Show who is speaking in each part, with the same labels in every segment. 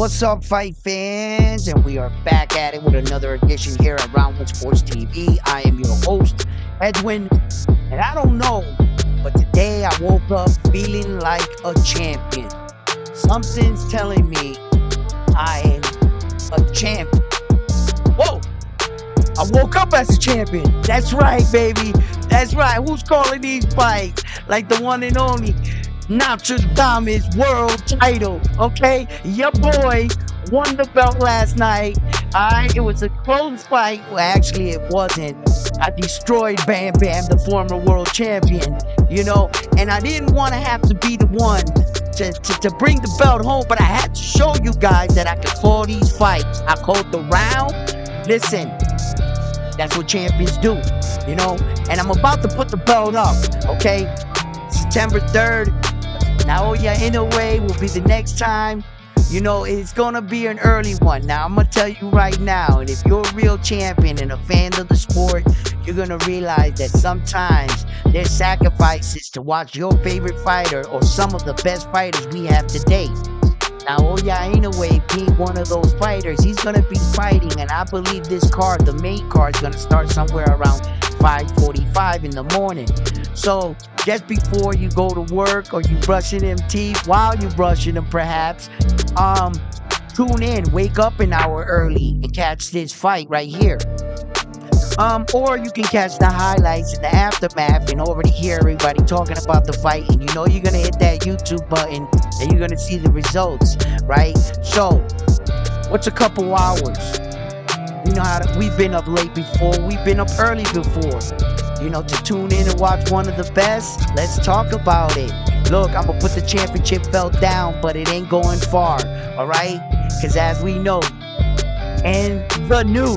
Speaker 1: What's up, fight fans? And we are back at it with another edition here at Round One Sports TV. I am your host, Edwin, and I don't know, but today I woke up feeling like a champion. Something's telling me I am a champion. Whoa! I woke up as a champion. That's right, baby. That's right. Who's calling these fights? Like the one and only Nostradamus world title. Okay? Your boy won the belt last night. Alright, it was a close fight. Well, actually, it wasn't. I destroyed Bam Bam, the former world champion, and I didn't want to have to be the one to bring the belt home, but I had to show you guys that I could call these fights. I called the round. Listen, that's what champions do, and I'm about to put the belt up, okay? September 3rd, Naoya Inoue will be the next time. It's gonna be an early one. Now, I'm gonna tell you right now, and if you're a real champion and a fan of the sport, you're gonna realize that sometimes there's sacrifices to watch your favorite fighter or some of the best fighters we have today. Naoya Inoue being one of those fighters, he's going to be fighting, and I believe this card, the main card, is going to start somewhere around 5:45 in the morning. So just before you go to work or you brushing them teeth, while you brushing them perhaps, tune in, wake up an hour early and catch this fight right here. Or you can catch the highlights and the aftermath and already hear everybody talking about the fight, and you're gonna hit that YouTube button and you're gonna see the results, right? So, what's a couple hours? We've been up late before, we've been up early before. To tune in and watch one of the best, let's talk about it. Look, I'm gonna put the championship belt down, but it ain't going far, alright? Because as we know, and the new,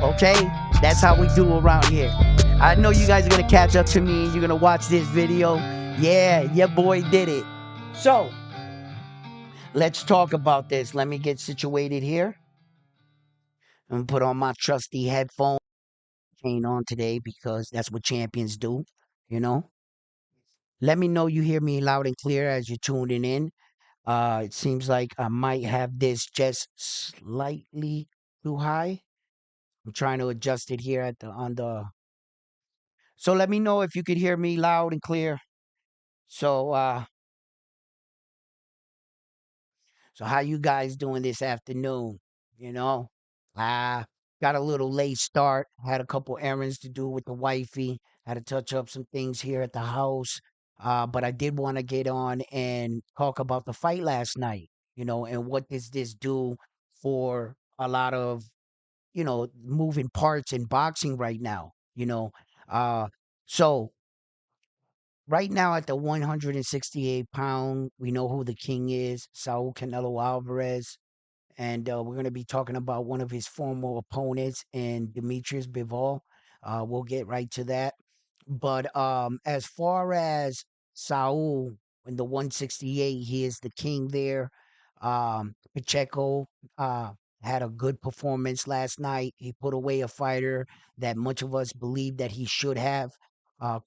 Speaker 1: okay? That's how we do around here. I know you guys are gonna catch up to me and you're gonna watch this video. Yeah, your boy did it. So, let's talk about this. Let me get situated here. I'm gonna put on my trusty headphone chain on today because that's what champions do, you know? Let me know you hear me loud and clear as you're tuning in. It seems like I might have this just slightly too high. I'm trying to adjust it here on the. So let me know if you could hear me loud and clear. So so how you guys doing this afternoon? You know, I got a little late start. Had a couple errands to do with the wifey. Had to touch up some things here at the house. But I did want to get on and talk about the fight last night. And what does this do for a lot of moving parts in boxing right now, Uh, so right now at the 168-pound, we know who the king is, Saul Canelo Alvarez. And we're going to be talking about one of his former opponents and Demetrius Bivol. We'll get right to that. But as far as Saul in the 168, he is the king there. Pacheco had a good performance last night. He put away a fighter that much of us believe that he should have.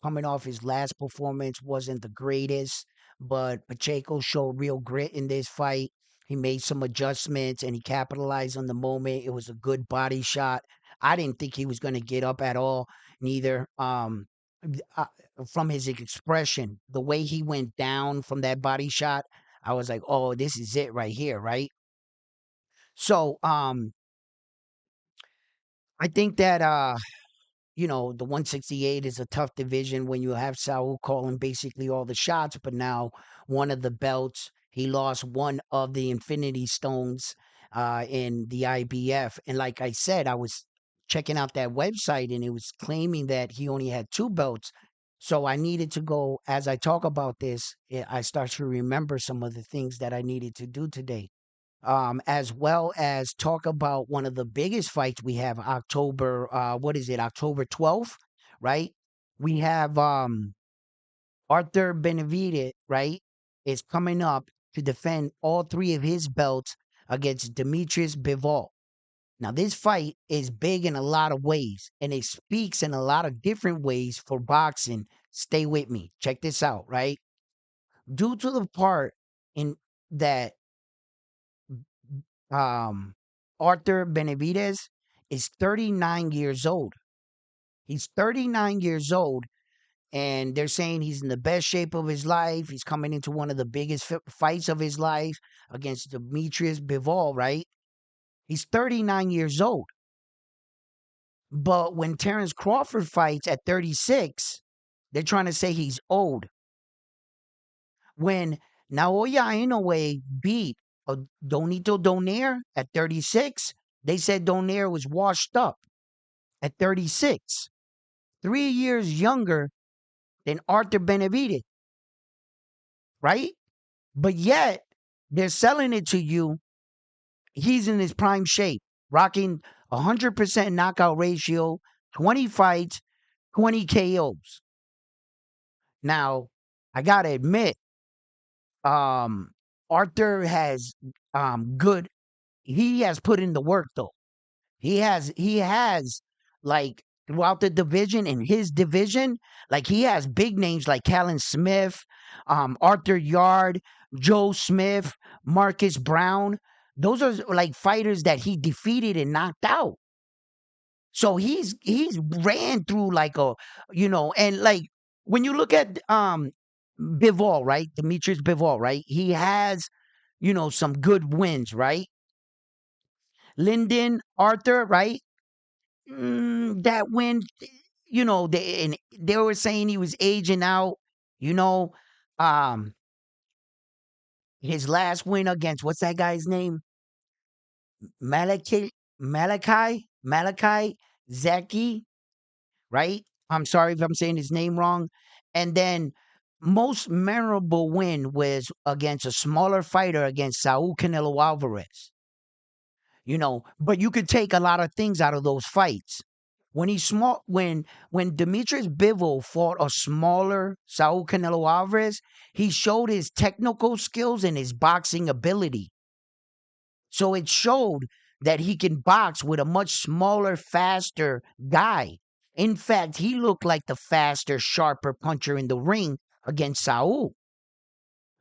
Speaker 1: Coming off his last performance wasn't the greatest, but Pacheco showed real grit in this fight. He made some adjustments and he capitalized on the moment. It was a good body shot. I didn't think he was going to get up at all, neither. Uh, from his expression, the way he went down from that body shot, I was like, "Oh, this is it right here, right?" So, I think that the 168 is a tough division when you have Saul calling basically all the shots, but now one of the belts, he lost one of the Infinity Stones in the IBF. And like I said, I was checking out that website and it was claiming that he only had two belts. So I needed to go, as I talk about this, I start to remember some of the things that I needed to do today, as well as talk about one of the biggest fights we have October, what is it, October 12th, right? We have Artur Benavidez, right, is coming up to defend all three of his belts against Demetrius Bivol. Now, this fight is big in a lot of ways, and it speaks in a lot of different ways for boxing. Stay with me. Check this out, right? Due to the part in that um, Artur Benavides is 39 years old. He's 39 years old, and they're saying he's in the best shape of his life. He's coming into one of the biggest fights of his life against Demetrius Bivol, right? He's 39 years old. But when Terrence Crawford fights at 36, they're trying to say he's old. When Naoya Inoue beat Donito Donaire at 36, they said Donaire was washed up at 36, 3 years younger than Arthur Benavides, right? But yet, they're selling it to you. He's in his prime shape, rocking 100% knockout ratio, 20 fights, 20 KOs. Now, I got to admit, um, Arthur has good, he has put in the work though. He has like throughout the division in his division, like he has big names like Callan Smith, Arthur Yard, Joe Smith, Marcus Brown. Those are like fighters that he defeated and knocked out. So he's ran through like a and like when you look at Bivol, right? Demetrius Bivol, right? He has, some good wins, right? Lyndon Arthur, right? That win, they were saying he was aging out. You know, um, his last win against what's that guy's name? Malachi Zeki, right? I'm sorry if I'm saying his name wrong. And then most memorable win was against a smaller fighter against Saul Canelo Alvarez. But you could take a lot of things out of those fights. When Demetrius Bivol fought a smaller Saul Canelo Alvarez, he showed his technical skills and his boxing ability. So it showed that he can box with a much smaller, faster guy. In fact, he looked like the faster, sharper puncher in the ring against Saul.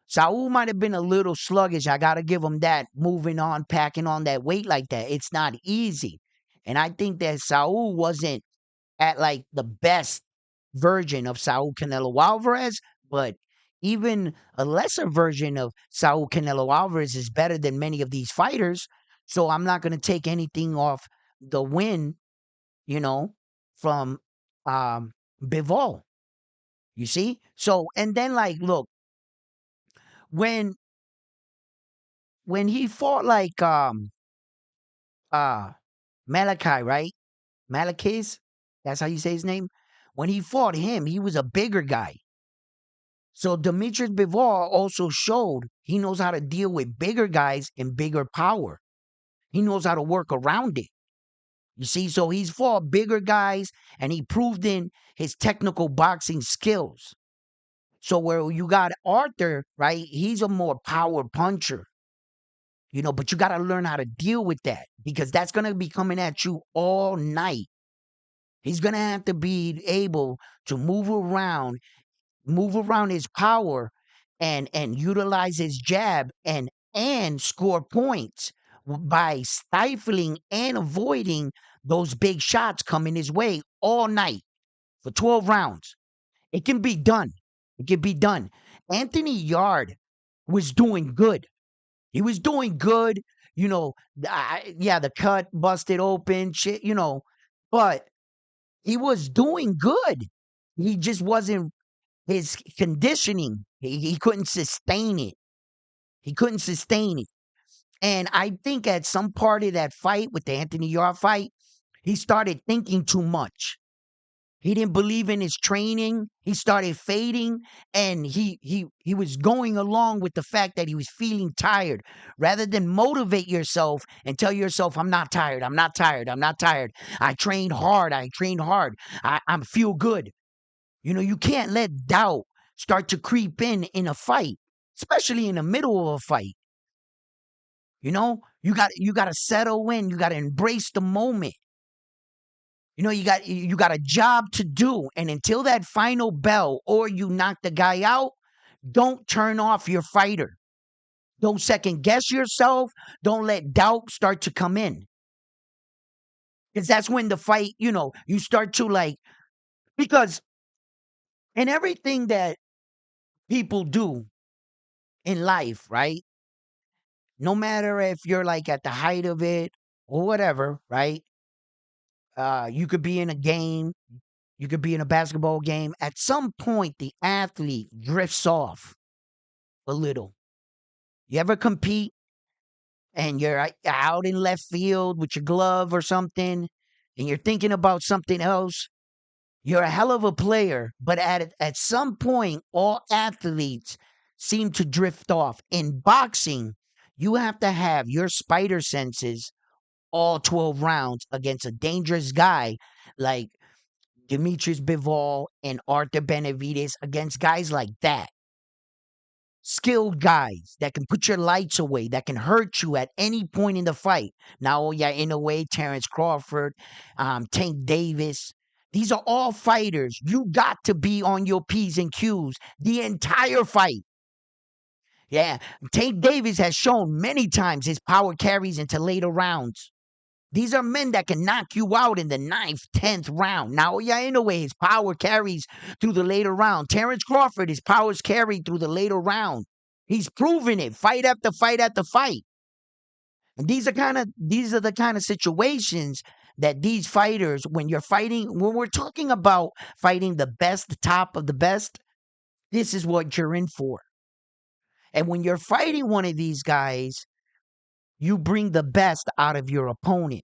Speaker 1: Saul might have been a little sluggish. I got to give him that. Moving on, packing on that weight like that. It's not easy. And I think that Saul wasn't at like the best version of Saul Canelo Alvarez, but even a lesser version of Saul Canelo Alvarez is better than many of these fighters. So I'm not going to take anything off the win, you know, from Bivol. You see? So and then like look, when when he fought like uh Malachi, right? Malachis, that's how you say his name. When he fought him, he was a bigger guy. So Demetrius Bivol also showed he knows how to deal with bigger guys and bigger power. He knows how to work around it. You see, so he's fought bigger guys and he proved in his technical boxing skills. So where you got Arthur, right? He's a more power puncher, but you got to learn how to deal with that because that's going to be coming at you all night. He's going to have to be able to move around his power and utilize his jab and score points by stifling and avoiding those big shots coming his way all night for 12 rounds. It can be done. It can be done. Anthony Yard was doing good. He was doing good. Yeah, the cut busted open, shit, but he was doing good. He just wasn't his conditioning. He couldn't sustain it. He couldn't sustain it. And I think at some part of that fight with the Anthony Yard fight, he started thinking too much. He didn't believe in his training. He started fading, and he was going along with the fact that he was feeling tired. Rather than motivate yourself and tell yourself, "I'm not tired. I'm not tired. I'm not tired. I trained hard. I trained hard. I feel good." You can't let doubt start to creep in a fight, especially in the middle of a fight. You got to settle in. You got to embrace the moment. You got a job to do, and until that final bell or you knock the guy out, don't turn off your fighter. Don't second guess yourself. Don't let doubt start to come in. Because that's when the fight, you start to like, because in everything that people do in life, right? No matter if you're like at the height of it or whatever, right? You could be in a game, you could be in a basketball game. At some point, the athlete drifts off a little. You ever compete and you're out in left field with your glove or something and you're thinking about something else? You're a hell of a player, but at some point, all athletes seem to drift off. In boxing, you have to have your spider senses all 12 rounds against a dangerous guy like Demetrius Bivol and Artur Benavides, against guys like that. Skilled guys that can put your lights away, that can hurt you at any point in the fight. Naoya, Inoue, Terrence Crawford, Tank Davis. These are all fighters. You got to be on your P's and Q's the entire fight. Yeah, Tank Davis has shown many times his power carries into later rounds. These are men that can knock you out in the ninth, 10th round. Now, yeah, in a way, his power carries through the later round. Terrence Crawford, his powers carried through the later round. He's proven it, fight after fight after fight. And these are the kind of situations that these fighters, when you're fighting, when we're talking about fighting the best, the top of the best, this is what you're in for. And when you're fighting one of these guys, you bring the best out of your opponent.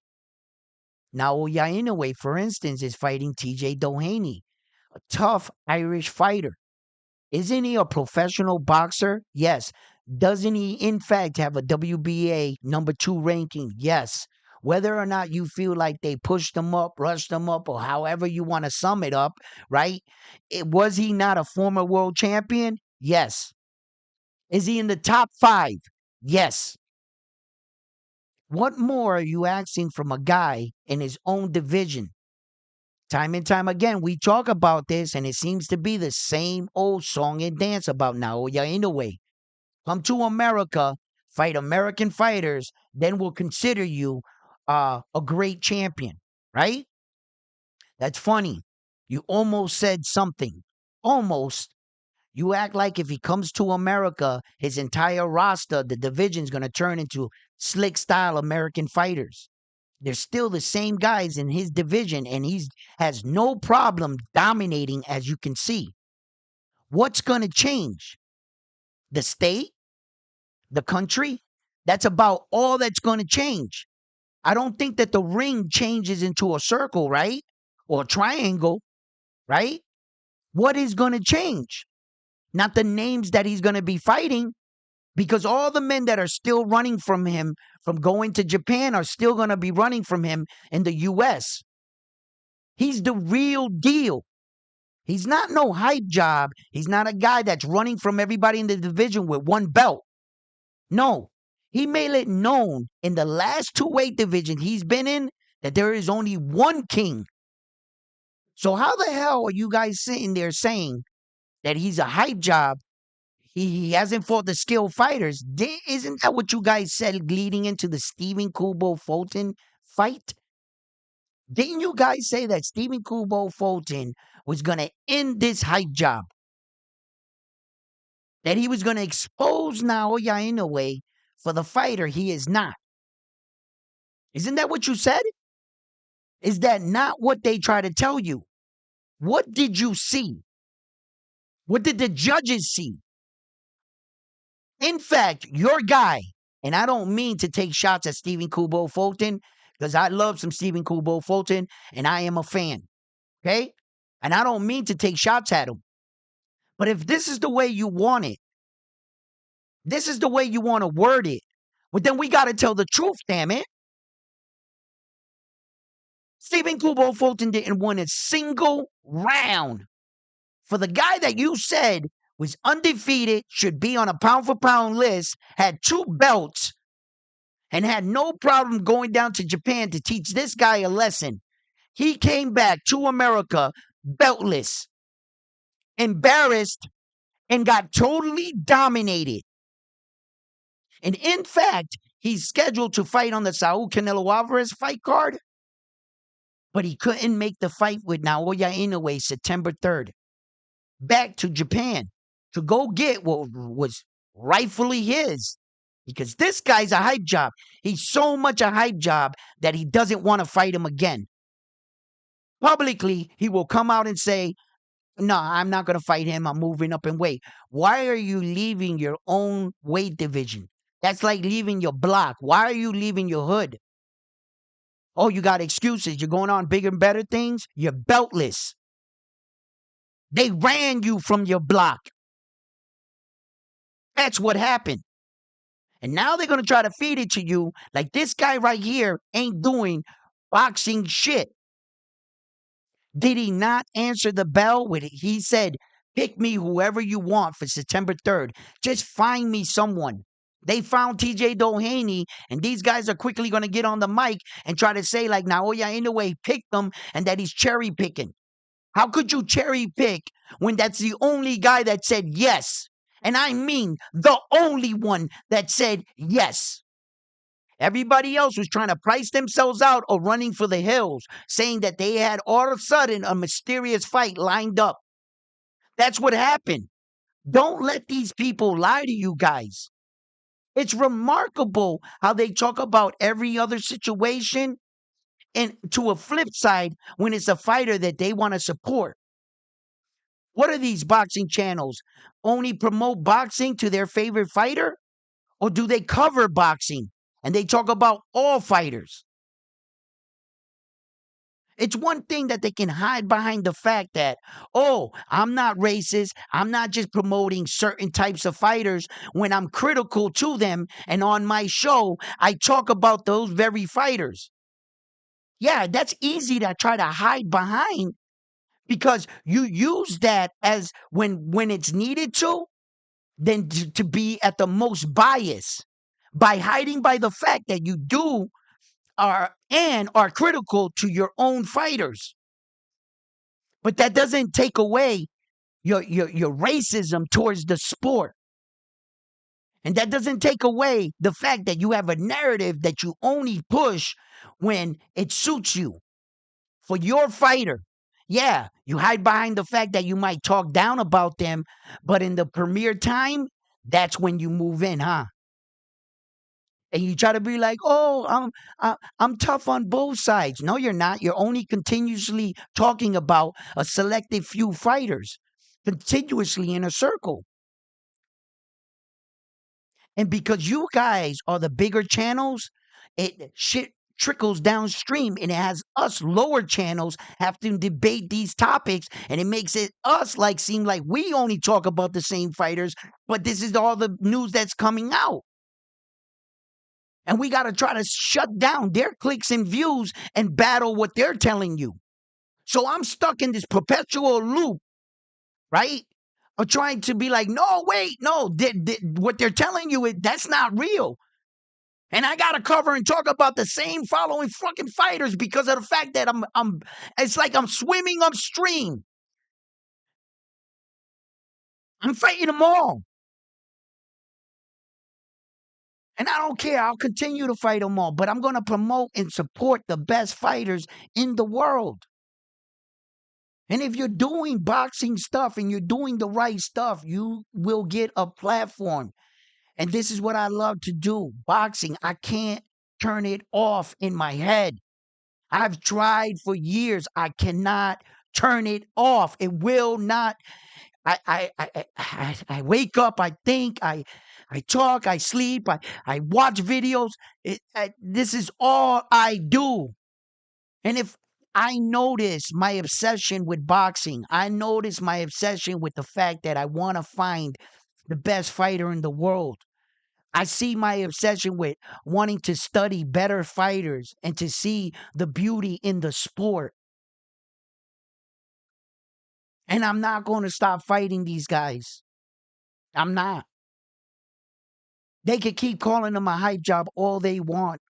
Speaker 1: Naoya Inoue, for instance, is fighting TJ Doheny, a tough Irish fighter. Isn't he a professional boxer? Yes. Doesn't he, in fact, have a WBA #2 ranking? Yes. Whether or not you feel like they pushed him up, rushed him up, or however you want to sum it up, right? Was he not a former world champion? Yes. Is he in the top 5? Yes. What more are you asking from a guy in his own division? Time and time again, we talk about this, and it seems to be the same old song and dance about Naoya Inoue. Come to America, fight American fighters, then we'll consider you a great champion, right? That's funny. You almost said something. Almost. You act like if he comes to America, his entire roster, the division's going to turn into slick style American fighters. They're still the same guys in his division, and he has no problem dominating, as you can see. What's going to change? The state? The country? That's about all that's going to change. I don't think that the ring changes into a circle, right? Or a triangle, right? What is going to change? Not the names that he's going to be fighting, because all the men that are still running from him from going to Japan are still going to be running from him in the US. He's the real deal. He's not no hype job. He's not a guy that's running from everybody in the division with one belt. No. He made it known in the last 2 weight division he's been in that there is only one king. So how the hell are you guys sitting there saying that he's a hype job? He hasn't fought the skilled fighters. Isn't that what you guys said leading into the Stephen Kubo Fulton fight? Didn't you guys say that Stephen Kubo Fulton was going to end this hype job? That he was going to expose Naoya Inoue for the fighter he is not? Isn't that what you said? Is that not what they try to tell you? What did you see? What did the judges see? In fact, your guy, and I don't mean to take shots at Stephen Kubo Fulton, because I love some Stephen Kubo Fulton, and I am a fan. Okay? And I don't mean to take shots at him. But if this is the way you want it, this is the way you want to word it, well, then we got to tell the truth, damn it. Stephen Kubo Fulton didn't win a single round. For the guy that you said was undefeated, should be on a pound for pound list, had 2 belts, and had no problem going down to Japan to teach this guy a lesson. He came back to America beltless, embarrassed, and got totally dominated. And in fact, he's scheduled to fight on the Saul Canelo Alvarez fight card, but he couldn't make the fight with Naoya Inoue September 3rd. Back to Japan to go get what was rightfully his. Because this guy's a hype job. He's so much a hype job that he doesn't want to fight him again. Publicly, he will come out and say, no, I'm not going to fight him. I'm moving up in weight. Why are you leaving your own weight division? That's like leaving your block. Why are you leaving your hood? Oh, you got excuses. You're going on bigger and better things. You're beltless. They ran you from your block. That's what happened. And now they're going to try to feed it to you like this guy right here ain't doing boxing shit. Did he not answer the bell when he said, pick me whoever you want for September 3rd? Just find me someone. They found TJ Doheny, and these guys are quickly going to get on the mic and try to say, like, Naoya Inoue picked them and that he's cherry picking. How could you cherry pick when that's the only guy that said yes? And I mean the only one that said yes. Everybody else was trying to price themselves out or running for the hills, saying that they had all of a sudden a mysterious fight lined up. That's what happened. Don't let these people lie to you guys. It's remarkable how they talk about every other situation and to a flip side when it's a fighter that they want to support. What are these boxing channels? Only promote boxing to their favorite fighter? Or do they cover boxing and they talk about all fighters? It's one thing that they can hide behind the fact that, oh, I'm not racist. I'm not just promoting certain types of fighters when I'm critical to them. And on my show, I talk about those very fighters. Yeah, that's easy to try to hide behind because you use that as when it's needed to, then to be at the most bias by hiding by the fact that you do are critical to your own fighters. But that doesn't take away your racism towards the sport. And that doesn't take away the fact that you have a narrative that you only push when it suits you for your fighter. Yeah, you hide behind the fact that you might talk down about them, but in the premiere time, that's when you move in, huh? And you try to be like, oh, I'm tough on both sides. No, you're not. You're only continuously talking about a selected few fighters, continuously in a circle. And because you guys are the bigger channels, it shit trickles downstream and it has us lower channels have to debate these topics and it makes it us like seem like we only talk about the same fighters, but this is all the news that's coming out. And we got to try to shut down their clicks and views and battle what they're telling you. So I'm stuck in this perpetual loop, right? Of trying to be like, no, wait, no, what they're telling you, that's not real. And I got to cover and talk about the same following fucking fighters because of the fact that it's like I'm swimming upstream. I'm fighting them all. And I don't care. I'll continue to fight them all, but I'm going to promote and support the best fighters in the world. And if you're doing boxing stuff and you're doing the right stuff, you will get a platform. And this is what I love to do. Boxing, I can't turn it off in my head. I've tried for years. I cannot turn it off. It will not. I wake up, I think, I talk, I sleep, I watch videos. This is all I do. And if I notice my obsession with boxing, I notice my obsession with the fact that I want to find the best fighter in the world. I see my obsession with wanting to study better fighters and to see the beauty in the sport. And I'm not going to stop fighting these guys. I'm not. They could keep calling him a hype job all they want.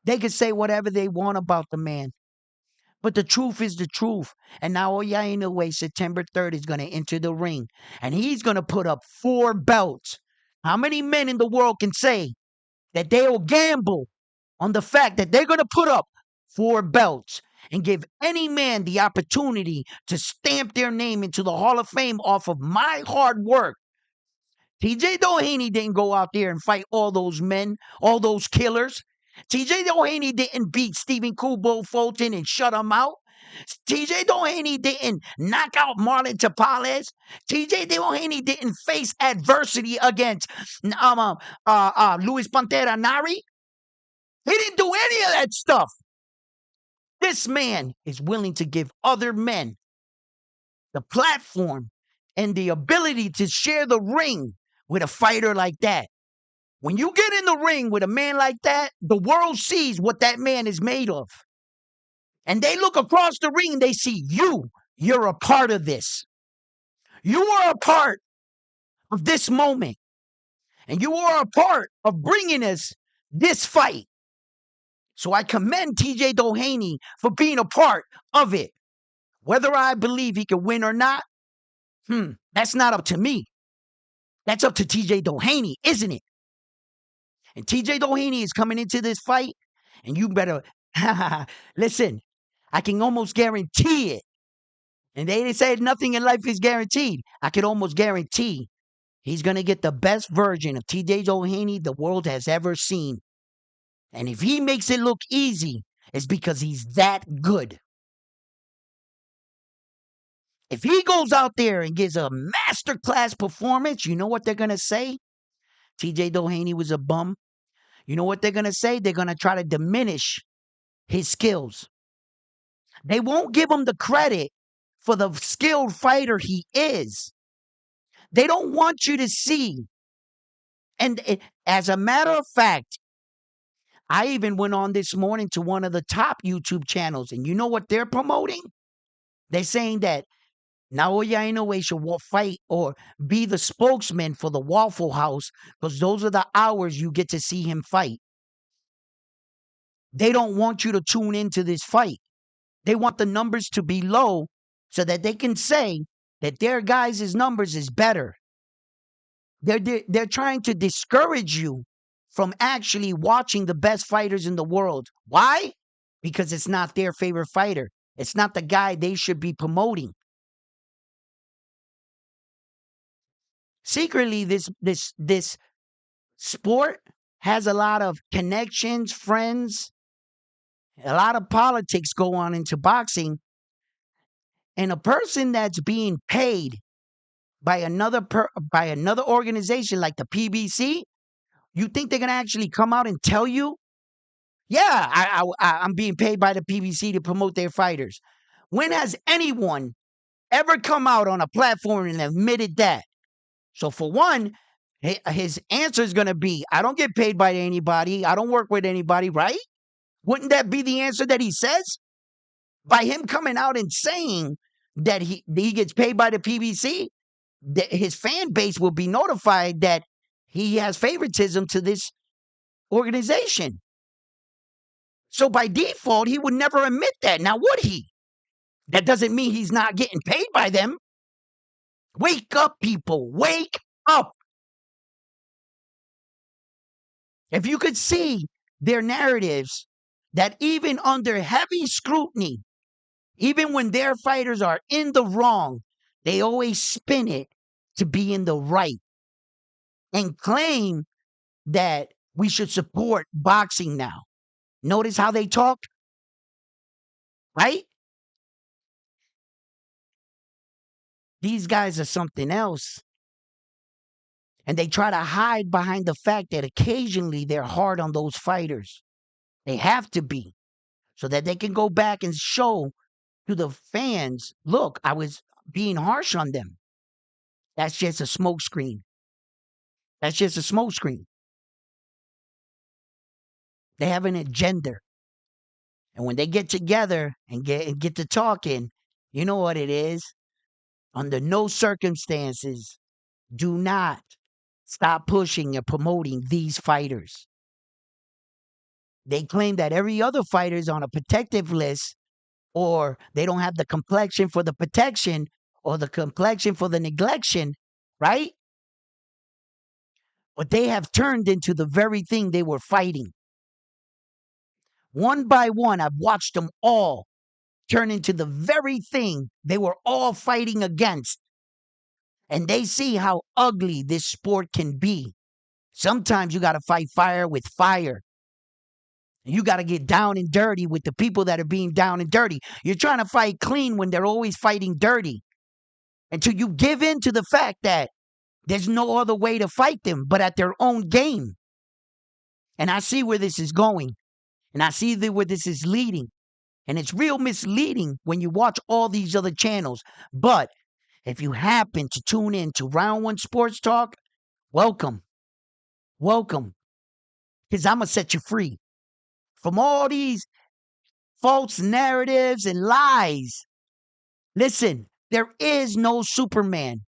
Speaker 1: They could say whatever they want about the man. But the truth is the truth. And now Naoya Inoue, September 3rd, is going to enter the ring. And he's going to put up 4 belts. How many men in the world can say that they'll gamble on the fact that they're going to put up 4 belts and give any man the opportunity to stamp their name into the Hall of Fame off of my hard work? TJ Doheny didn't go out there and fight all those men, all those killers. TJ Doheny didn't beat Stephen Kubo Fulton and shut him out. TJ Doheny didn't knock out Marlon Tapales. TJ Doheny didn't face adversity against Luis Pantera Nari. He didn't do any of that stuff. This man is willing to give other men the platform and the ability to share the ring with a fighter like that. When you get in the ring with a man like that, the world sees what that man is made of. And they look across the ring, they see you. You're a part of this. You are a part of this moment. And you are a part of bringing us this fight. So I commend TJ Doheny for being a part of it. Whether I believe he can win or not, that's not up to me. That's up to TJ Doheny, isn't it? And TJ Doheny is coming into this fight, and you better listen. I can almost guarantee it. And they say nothing in life is guaranteed. I can almost guarantee he's going to get the best version of TJ Doheny the world has ever seen. And if he makes it look easy, it's because he's that good. If he goes out there and gives a masterclass performance, you know what they're going to say? TJ Doheny was a bum. You know what they're going to say? They're going to try to diminish his skills. They won't give him the credit for the skilled fighter he is. They don't want you to see. And as a matter of fact, I even went on this morning to one of the top YouTube channels, and you know what they're promoting? They're saying that Naoya Inoue should fight or be the spokesman for the Waffle House because those are the hours you get to see him fight. They don't want you to tune into this fight. They want the numbers to be low so that they can say that their guys' numbers is better. They're trying to discourage you from actually watching the best fighters in the world. Why? Because it's not their favorite fighter. It's not the guy they should be promoting. Secretly, this sport has a lot of connections, friends, a lot of politics go on into boxing. And a person that's being paid by another organization like the PBC, you think they're gonna actually come out and tell you, yeah, I'm being paid by the PBC to promote their fighters? When has anyone ever come out on a platform and admitted that? So for one, his answer is going to be, I don't get paid by anybody. I don't work with anybody, right? Wouldn't that be the answer that he says? By him coming out and saying that he gets paid by the PBC, his fan base will be notified that he has favoritism to this organization. So by default, he would never admit that. Now, would he? That doesn't mean he's not getting paid by them. Wake up, people. Wake up. If you could see their narratives, that even under heavy scrutiny, even when their fighters are in the wrong, they always spin it to be in the right and claim that we should support boxing now. Notice how they talk, right? These guys are something else. And they try to hide behind the fact that occasionally they're hard on those fighters. They have to be, so that they can go back and show to the fans, look, I was being harsh on them. That's just a smokescreen. That's just a smokescreen. They have an agenda. And when they get together and get to talking, you know what it is? Under no circumstances, do not stop pushing and promoting these fighters. They claim that every other fighter is on a protective list, or they don't have the complexion for the protection or the complexion for the neglection, right? But they have turned into the very thing they were fighting. One by one, I've watched them all turn into the very thing they were all fighting against. And they see how ugly this sport can be. Sometimes you got to fight fire with fire. You got to get down and dirty with the people that are being down and dirty. You're trying to fight clean when they're always fighting dirty. Until you give in to the fact that there's no other way to fight them but at their own game. And I see where this is going. And I see where this is leading. And it's real misleading when you watch all these other channels. But if you happen to tune in to Round One Sports Talk, welcome. Welcome. Because I'm going to set you free from all these false narratives and lies. Listen, there is no Superman.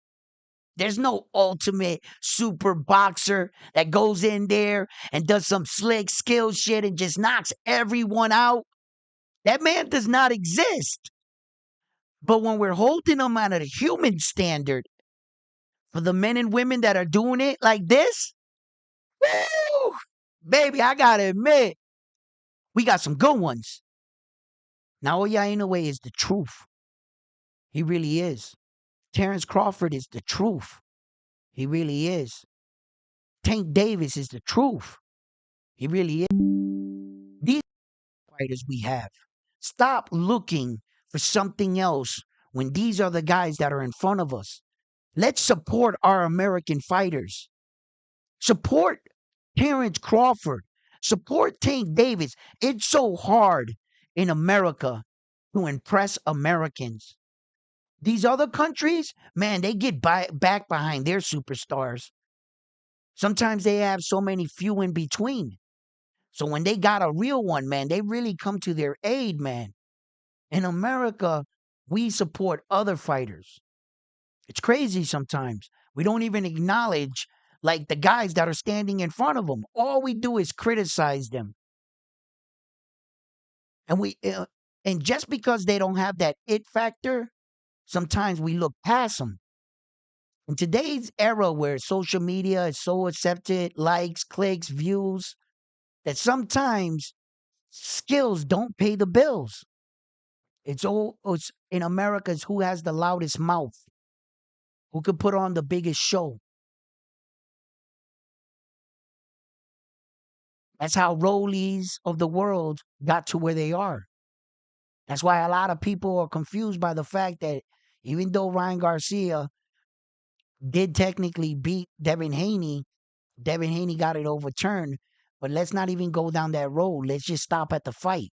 Speaker 1: There's no ultimate super boxer that goes in there and does some slick skill shit and just knocks everyone out. That man does not exist. But when we're holding them at a human standard for the men and women that are doing it like this, woo, baby, I gotta admit, we got some good ones. Naoya Inoue is the truth. He really is. Terrence Crawford is the truth. He really is. Tank Davis is the truth. He really is. These fighters we have. Stop looking for something else when these are the guys that are in front of us. Let's support our American fighters. Support Terrence Crawford. Support Tank Davis. It's so hard in America to impress Americans. These other countries, man, they get back behind their superstars. Sometimes they have so many few in between. So when they got a real one, man, they really come to their aid, man. In America, we support other fighters. It's crazy sometimes. We don't even acknowledge like the guys that are standing in front of them. All we do is criticize them. And just because they don't have that it factor, sometimes we look past them. In today's era where social media is so accepted, likes, clicks, views, that sometimes skills don't pay the bills. It's in America, it's who has the loudest mouth, who could put on the biggest show. That's how Rollies of the world got to where they are. That's why a lot of people are confused by the fact that even though Ryan Garcia did technically beat Devin Haney got it overturned. But let's not even go down that road. Let's just stop at the fight.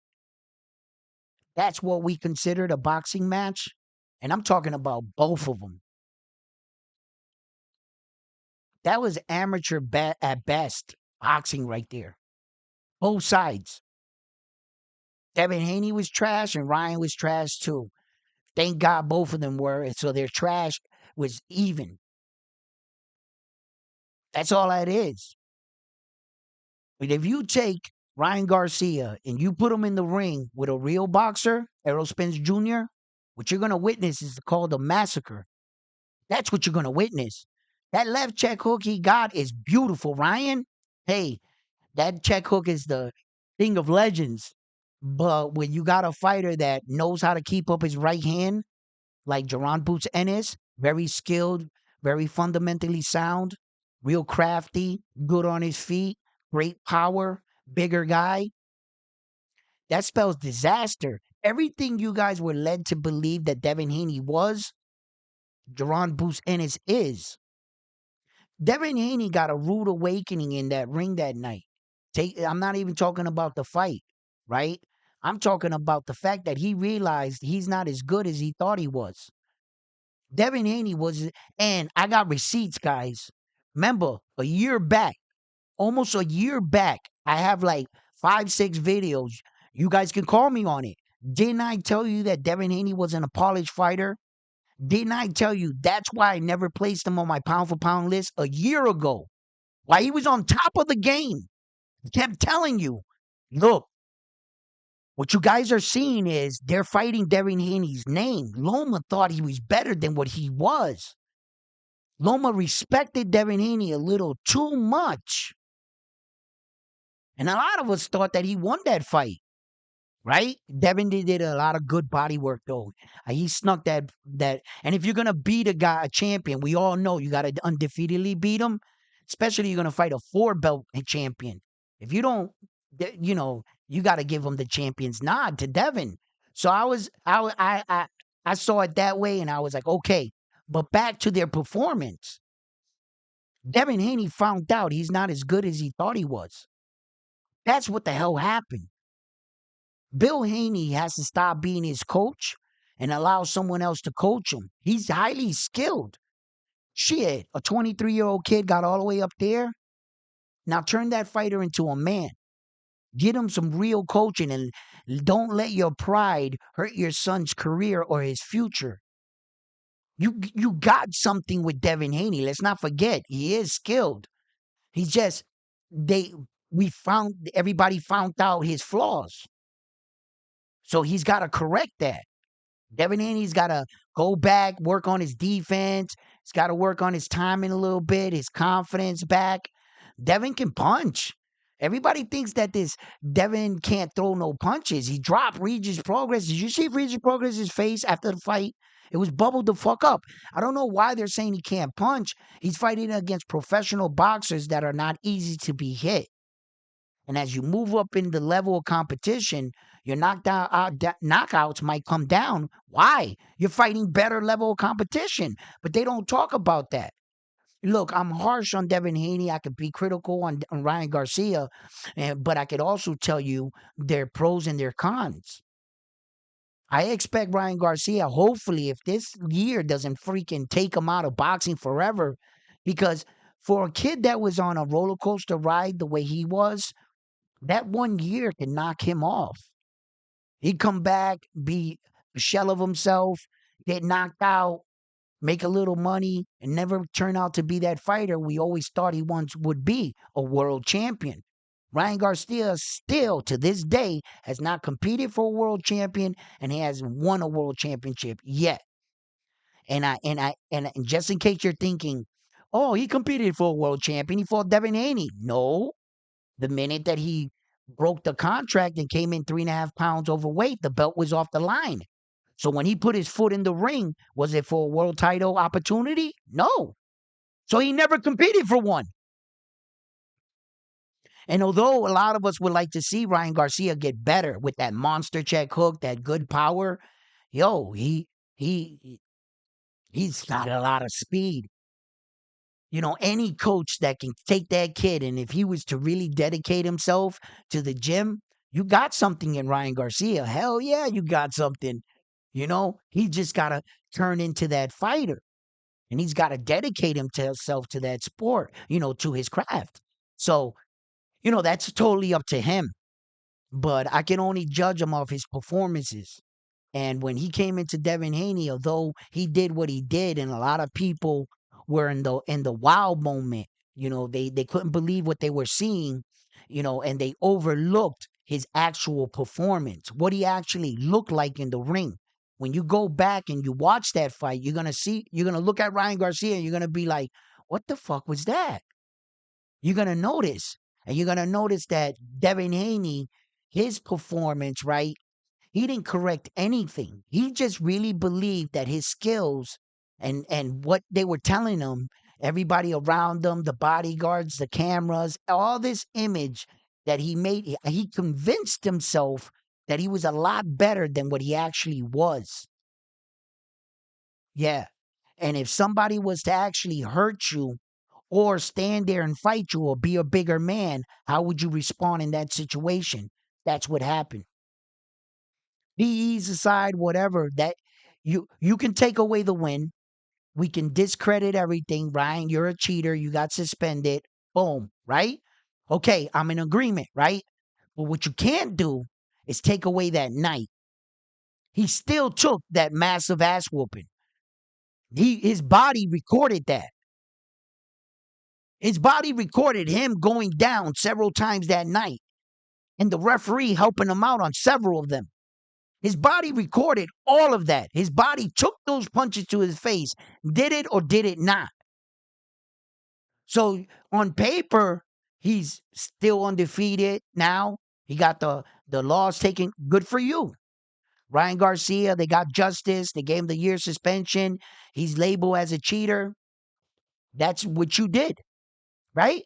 Speaker 1: That's what we considered a boxing match. And I'm talking about both of them. That was amateur at best boxing right there. Both sides. Devin Haney was trash and Ryan was trash too. Thank God both of them were. And so their trash was even. That's all that is. But if you take Ryan Garcia and you put him in the ring with a real boxer, Errol Spence Jr., what you're going to witness is called a massacre. That's what you're going to witness. That left check hook he got is beautiful, Ryan. Hey, that check hook is the thing of legends. But when you got a fighter that knows how to keep up his right hand, like Jaron Boots Ennis, very skilled, very fundamentally sound, real crafty, good on his feet, great power, bigger guy, that spells disaster. Everything you guys were led to believe that Devin Haney was, Jaron Boots Ennis is. Devin Haney got a rude awakening in that ring that night. I'm not even talking about the fight, right? I'm talking about the fact that he realized he's not as good as he thought he was. Devin Haney was, and I got receipts, guys. Remember, a year back, almost a year back, I have like 5, 6 videos. You guys can call me on it. Didn't I tell you that Devin Haney wasn't a polished fighter? Didn't I tell you that's why I never placed him on my pound for pound list a year ago? Why he was on top of the game. I kept telling you, look, what you guys are seeing is they're fighting Devin Haney's name. Loma thought he was better than what he was. Loma respected Devin Haney a little too much. And a lot of us thought that he won that fight, right? Devin did a lot of good body work though. He snuck that. And if you're gonna beat a guy, a champion, we all know you gotta undefeatedly beat him. Especially you're gonna fight a 4-belt champion. If you don't, you gotta give him the champion's nod to Devin. So I saw it that way, and I was like, okay. But back to their performance. Devin Haney found out he's not as good as he thought he was. That's what the hell happened. Bill Haney has to stop being his coach and allow someone else to coach him. He's highly skilled. Shit, a 23-year-old kid got all the way up there. Now turn that fighter into a man. Get him some real coaching and don't let your pride hurt your son's career or his future. You got something with Devin Haney. Let's not forget, he is skilled. He's just they we found everybody found out his flaws. So he's got to correct that. Devin Haney's got to go back, work on his defense. He's got to work on his timing a little bit, his confidence back. Devin can punch. Everybody thinks that this Devin can't throw no punches. He dropped Regis Progress. Did you see Regis Progress's face after the fight? It was bubbled the fuck up. I don't know why they're saying he can't punch. He's fighting against professional boxers that are not easy to be hit. And as you move up in the level of competition, your knockouts might come down. Why? You're fighting better level of competition, but they don't talk about that. Look, I'm harsh on Devin Haney. I could be critical on Ryan Garcia, but I could also tell you their pros and their cons. I expect Ryan Garcia, hopefully, if this year doesn't freaking take him out of boxing forever, because for a kid that was on a roller coaster ride the way he was, that 1 year can knock him off. He'd come back, be a shell of himself, get knocked out, make a little money, and never turn out to be that fighter we always thought he once would be, a world champion. Ryan Garcia still, to this day, has not competed for a world champion, and he hasn't won a world championship yet. And just in case you're thinking, oh, he competed for a world champion, he fought Devin Haney. No, the minute that he broke the contract and came in 3.5 pounds overweight, the belt was off the line. So when he put his foot in the ring, was it for a world title opportunity? No. So he never competed for one. And although a lot of us would like to see Ryan Garcia get better with that monster check hook, that good power, he he's got a lot of speed. Any coach that can take that kid, and if he was to really dedicate himself to the gym, you got something in Ryan Garcia. Hell yeah, you got something. He just got to turn into that fighter, and he's got to dedicate himself to that sport, to his craft. So, that's totally up to him. But I can only judge him off his performances. And when he came into Devin Haney, although he did what he did, and a lot of people were in the wow moment, they couldn't believe what they were seeing, and they overlooked his actual performance, what he actually looked like in the ring. When you go back and you watch that fight, you're gonna look at Ryan Garcia and you're gonna be like, what the fuck was that? You're gonna notice. And you're gonna notice that Devin Haney, his performance, right? He didn't correct anything. He just really believed that his skills and what they were telling him, everybody around him, the bodyguards, the cameras, all this image that he made, he convinced himself that he was a lot better than what he actually was. Yeah. And if somebody was to actually hurt you or stand there and fight you or be a bigger man, how would you respond in that situation? That's what happened. PEs aside, whatever, that you can take away the win. We can discredit everything. Ryan, you're a cheater. You got suspended. Boom, right? Okay, I'm in agreement, right? But what you can't do is take away that night. He still took that massive ass whooping. His body recorded that. His body recorded him going down several times that night, and the referee helping him out on several of them. His body recorded all of that. His body took those punches to his face. Did it or did it not? So on paper, he's still undefeated now. He got the loss taken. Good for you. Ryan Garcia, they got justice. They gave him the year suspension. He's labeled as a cheater. That's what you did, right?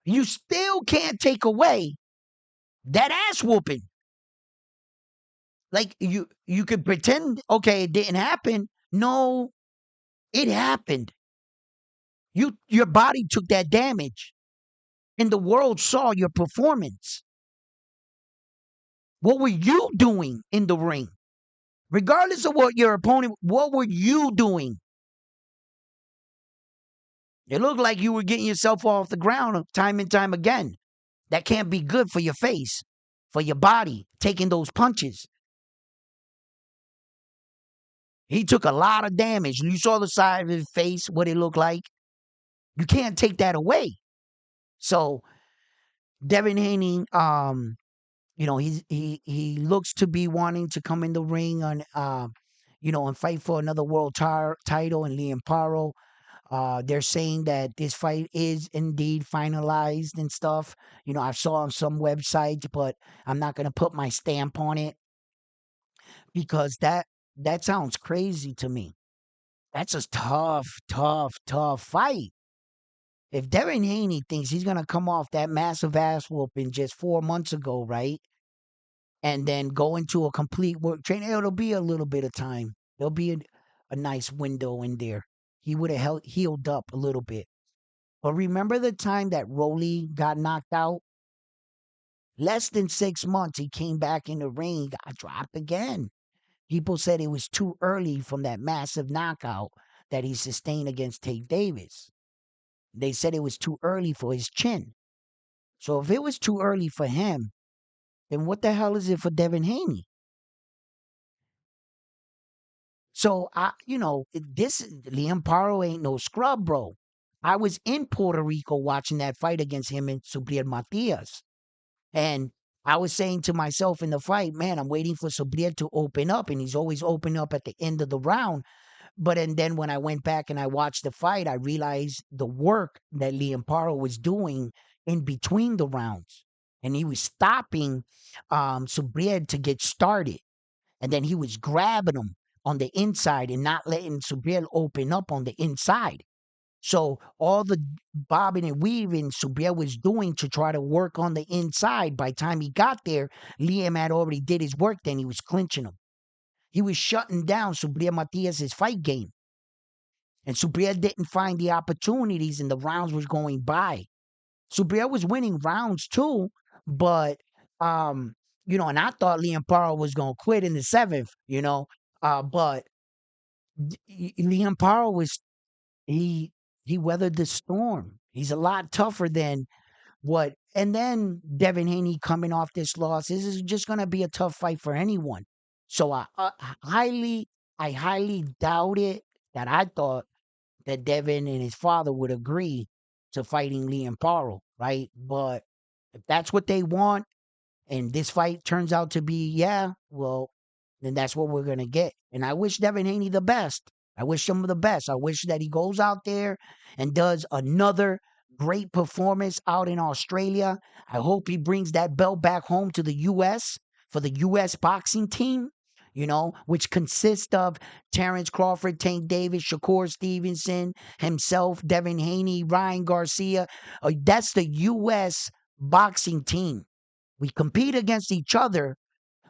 Speaker 1: You still can't take away that ass whooping. Like you could pretend, okay, it didn't happen. No, it happened. Your body took that damage, and the world saw your performance. What were you doing in the ring? Regardless of what your opponent, what were you doing? It looked like you were getting yourself off the ground time and time again. That can't be good for your face, for your body, taking those punches. He took a lot of damage. You saw the side of his face, what it looked like. You can't take that away. So Devin Haney, he looks to be wanting to come in the ring on, and fight for another world title and Liam Paro. They're saying that this fight is indeed finalized and stuff. I saw on some websites, but I'm not gonna put my stamp on it because that sounds crazy to me. That's a tough, tough, tough fight. If Devin Haney thinks he's gonna come off that massive ass whooping just 4 months ago, right, and then go into a complete work training, it'll be a little bit of time. There'll be a nice window in there. He would have healed up a little bit. But remember the time that Rolly got knocked out? Less than 6 months, he came back in the ring, got dropped again. People said it was too early from that massive knockout that he sustained against Tate Davis. They said it was too early for his chin. So if it was too early for him, then what the hell is it for Devin Haney? So this Liam Paro ain't no scrub, bro. I was in Puerto Rico watching that fight against him and Subriel Matias. And I was saying to myself in the fight, man, I'm waiting for Subriel to open up, and he's always open up at the end of the round. But and then when I went back and I watched the fight, I realized the work that Liam Paro was doing in between the rounds. And he was stopping Subriel to get started. And then he was grabbing him on the inside and not letting Subriel open up on the inside. So all the bobbing and weaving Subriel was doing to try to work on the inside. By the time he got there, Liam had already did his work. Then he was clinching him. He was shutting down Subriel Matias' fight game. And Subriel didn't find the opportunities and the rounds was going by. Subriel was winning rounds too, but and I thought Liam Paro was gonna quit in the seventh, but Liam Paro was he he weathered the storm. He's a lot tougher than what and then Devin Haney coming off this loss. This is just gonna be a tough fight for anyone. So highly I highly doubt it that I thought that Devin and his father would agree to fighting Liam Paro, right? But if that's what they want, and this fight turns out to be, yeah, well, then that's what we're going to get. And I wish Devin Haney the best. I wish him the best. I wish that he goes out there and does another great performance out in Australia. I hope he brings that belt back home to the U.S. for the U.S. boxing team, which consists of Terrence Crawford, Tank Davis, Shakur Stevenson, himself, Devin Haney, Ryan Garcia. That's the U.S. boxing team. We compete against each other,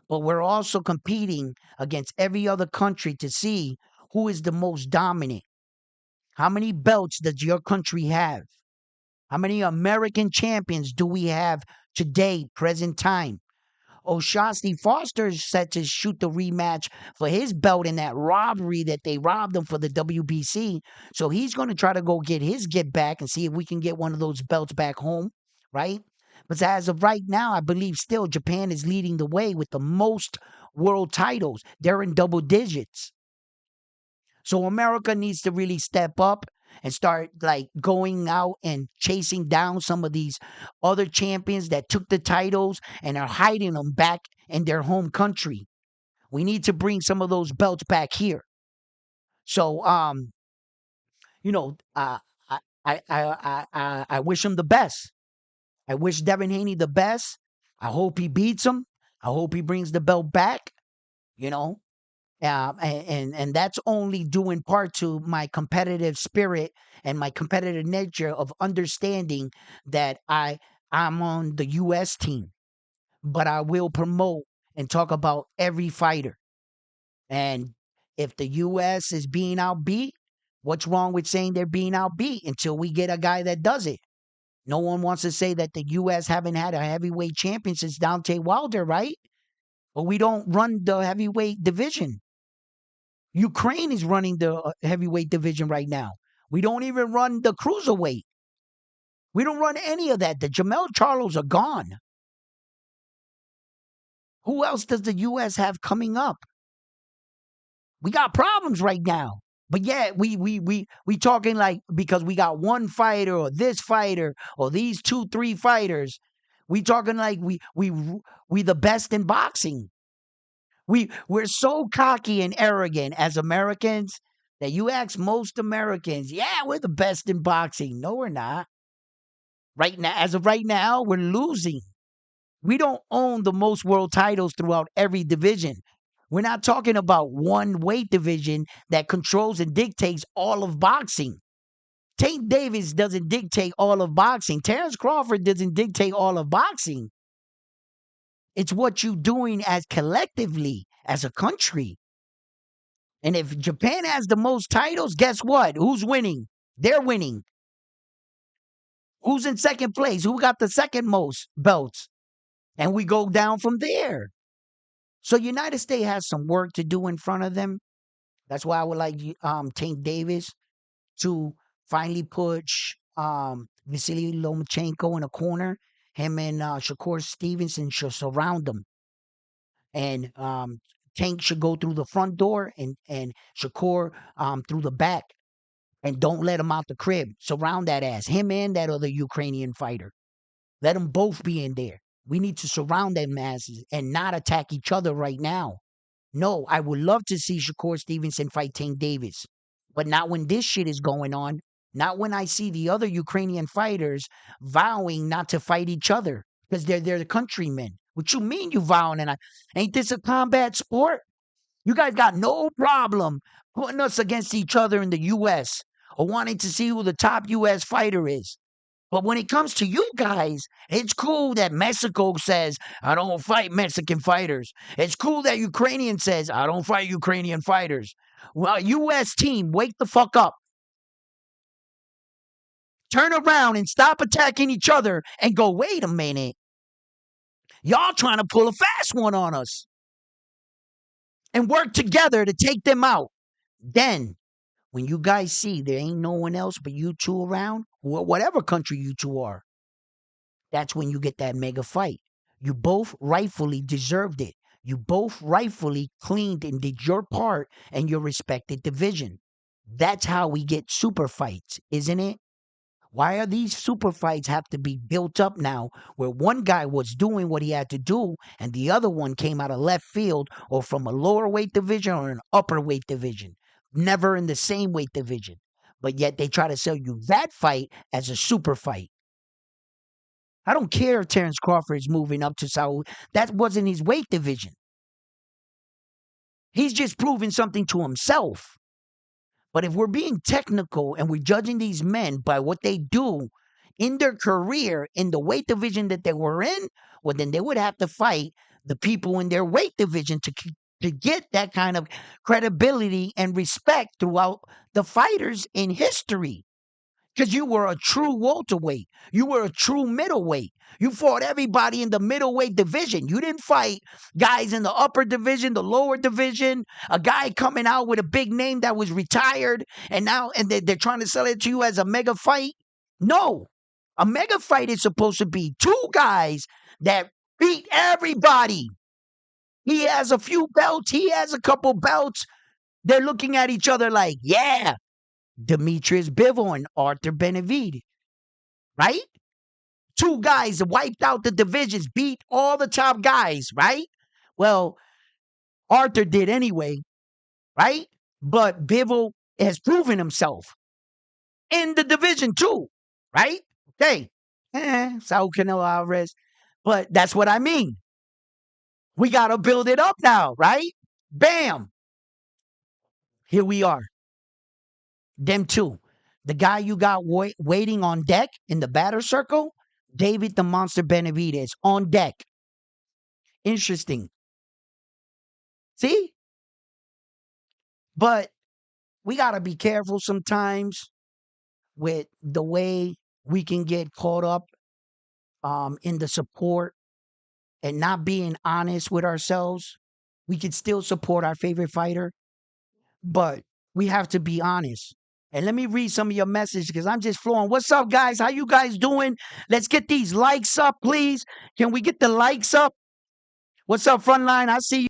Speaker 1: but we're also competing against every other country to see who is the most dominant. How many belts does your country have? How many American champions do we have today, present time? O'Shaughnessy Foster is set to shoot the rematch for his belt in that robbery that they robbed him for the WBC. So he's going to try to go get his get back and see if we can get one of those belts back home, right? But as of right now, I believe still Japan is leading the way with the most world titles. They're in double digits. So America needs to really step up and start like going out and chasing down some of these other champions that took the titles and are hiding them back in their home country. We need to bring some of those belts back here. So you know, uh, I wish him the best. I wish Devin Haney the best. I hope he beats him. I hope he brings the belt back. You know, and that's only due in part to my competitive spirit and my competitive nature of understanding that I'm on the U.S. team, but I will promote and talk about every fighter. And if the U.S. is being outbeat, what's wrong with saying they're being outbeat until we get a guy that does it? No one wants to say that the U.S. haven't had a heavyweight champion since Deontay Wilder, right? But we don't run the heavyweight division. Ukraine is running the heavyweight division right now. We don't even run the cruiserweight. We don't run any of that. The Jamel Charlos are gone. Who else does the U.S. have coming up? We got problems right now. But yeah, we talking like because we got one fighter or this fighter or these 2, 3 fighters. We talking like we the best in boxing. We're so cocky and arrogant as Americans that you ask most Americans, yeah, we're the best in boxing. No, we're not. Right now, as of right now, we're losing. We don't own the most world titles throughout every division. We're not talking about one weight division that controls and dictates all of boxing. Tank Davis doesn't dictate all of boxing. Terrence Crawford doesn't dictate all of boxing. It's what you're doing as collectively as a country. And if Japan has the most titles, guess what? Who's winning? They're winning. Who's in second place? Who got the second most belts? And we go down from there. So United States has some work to do in front of them. That's why I would like Tank Davis to finally push Vasily Lomachenko in a corner. Him and Shakur Stevenson should surround them. And Tank should go through the front door and Shakur through the back. And don't let him out the crib. Surround that ass. Him and that other Ukrainian fighter. Let them both be in there. We need to surround them asses and not attack each other right now. No, I would love to see Shakur Stevenson fight Tank Davis, but not when this shit is going on. Not when I see the other Ukrainian fighters vowing not to fight each other because they're the countrymen. What you mean you vowing? And ain't this a combat sport? You guys got no problem putting us against each other in the U.S. or wanting to see who the top U.S. fighter is. But when it comes to you guys, it's cool that Mexico says, I don't fight Mexican fighters. It's cool that Ukrainian says, I don't fight Ukrainian fighters. Well, U.S. team, wake the fuck up. Turn around and stop attacking each other and go, wait a minute. Y'all trying to pull a fast one on us. And work together to take them out. Then, when you guys see there ain't no one else but you two around, whatever country you two are, that's when you get that mega fight. You both rightfully deserved it. You both rightfully cleaned and did your part in your respected division. That's how we get super fights, isn't it? Why are these super fights have to be built up now where one guy was doing what he had to do and the other one came out of left field or from a lower weight division or an upper weight division? Never in the same weight division. But yet they try to sell you that fight as a super fight. I don't care if Terrence Crawford is moving up to Saul. That wasn't his weight division. He's just proving something to himself. But if we're being technical and we're judging these men by what they do in their career in the weight division that they were in, well, then they would have to fight the people in their weight division to get that kind of credibility and respect throughout the fighters in history. Because you were a true welterweight. You were a true middleweight. You fought everybody in the middleweight division. You didn't fight guys in the upper division, the lower division, a guy coming out with a big name that was retired and now and they're trying to sell it to you as a mega fight. No. A mega fight is supposed to be two guys that beat everybody. He has a few belts. He has a couple belts. They're looking at each other like, yeah, Demetrius Bivol and Artur Beterbiev, right? Two guys that wiped out the divisions, beat all the top guys, right? Well, Artur did anyway, right? But Bivol has proven himself. in the division too, right? Okay. Saul Canelo Alvarez. But that's what I mean. We got to build it up now, right? Bam. Here we are. Them two. The guy you got waiting on deck in the batter circle, David the Monster Benavidez on deck. Interesting. See? But we got to be careful sometimes with the way we can get caught up in the support and not being honest with ourselves. We could still support our favorite fighter, but we have to be honest. And let me read some of your messages because I'm just flowing. What's up, guys? How you guys doing? Let's get these likes up, please. Can we get the likes up? What's up, Frontline? I see you.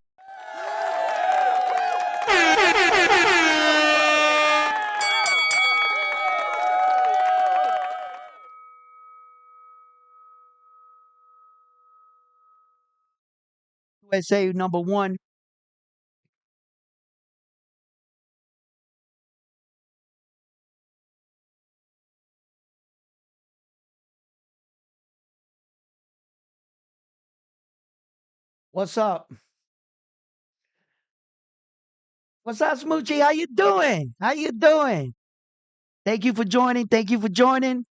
Speaker 1: USA number one. What's up? What's up, Smoochie? How you doing? How you doing? Thank you for joining. Thank you for joining.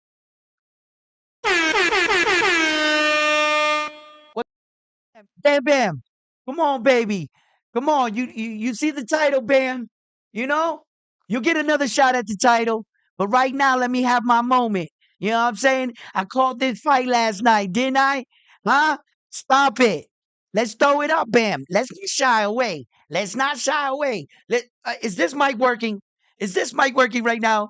Speaker 1: What? Bam, bam. Come on, baby. Come on. You see the title, Bam. You know? You get another shot at the title. But right now, let me have my moment. You know what I'm saying? I called this fight last night, didn't I? Huh? Stop it. Let's throw it up, Bam. Let's not shy away. Let's not shy away. Is this mic working? Is this mic working right now?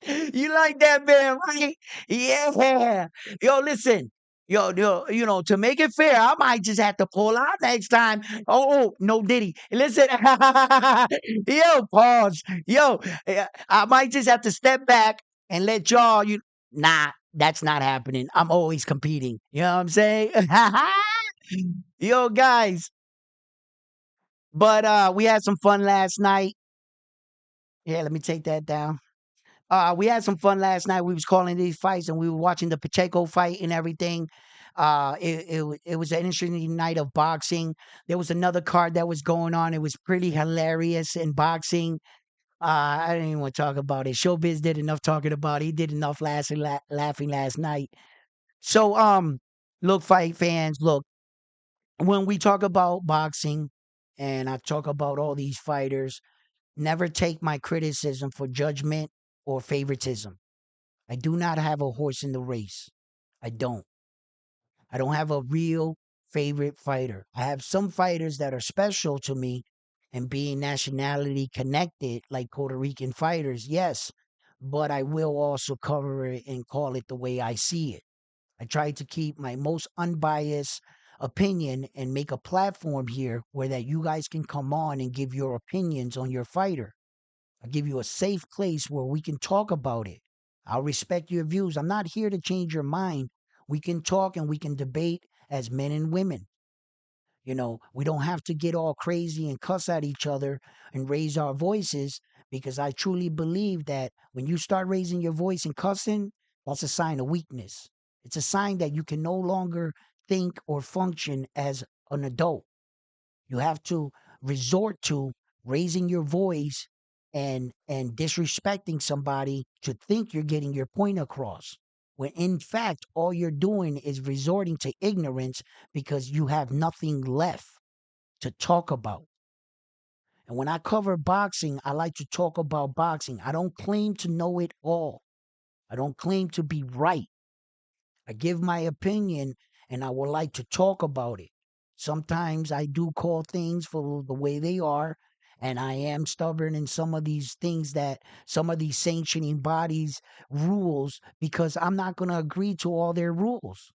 Speaker 1: You like that, man, right? Yeah. Yo, listen. Yo, to make it fair, I might just have to pull out next time. No Diddy. Listen, yo, pause. Yo, I might just have to step back and let y'all. Nah, that's not happening. I'm always competing. You know what I'm saying? Yo, guys. But we had some fun last night. Yeah, let me take that down. We had some fun last night. We was calling these fights and we were watching the Pacheco fight and everything. It was an interesting night of boxing. There was another card that was going on. It was pretty hilarious in boxing. I didn't even want to talk about it. Showbiz did enough talking about it. He did enough laughing last night. So, look, fight fans, look, when we talk about boxing and I talk about all these fighters, never take my criticism for judgment or favoritism. I do not have a horse in the race. I don't. I don't have a real favorite fighter. I have some fighters that are special to me and being nationality connected, like Puerto Rican fighters, yes. But I will also cover it and call it the way I see it. I try to keep my most unbiased opinion and make a platform here where that you guys can come on and give your opinions on your fighter. I'll give you a safe place where we can talk about it. I'll respect your views. I'm not here to change your mind. We can talk and we can debate as men and women. We don't have to get all crazy and cuss at each other and raise our voices because I truly believe that when you start raising your voice and cussing, that's a sign of weakness. It's a sign that you can no longer think or function as an adult. You have to resort to raising your voice and disrespecting somebody to think you're getting your point across. When in fact all you're doing is resorting to ignorance because you have nothing left to talk about. And when I cover boxing, I like to talk about boxing. I don't claim to know it all. I don't claim to be right. I give my opinion and I would like to talk about it. Sometimes I do call things for the way they are, and I am stubborn in some of these things that some of these sanctioning bodies rules because I'm not going to agree to all their rules.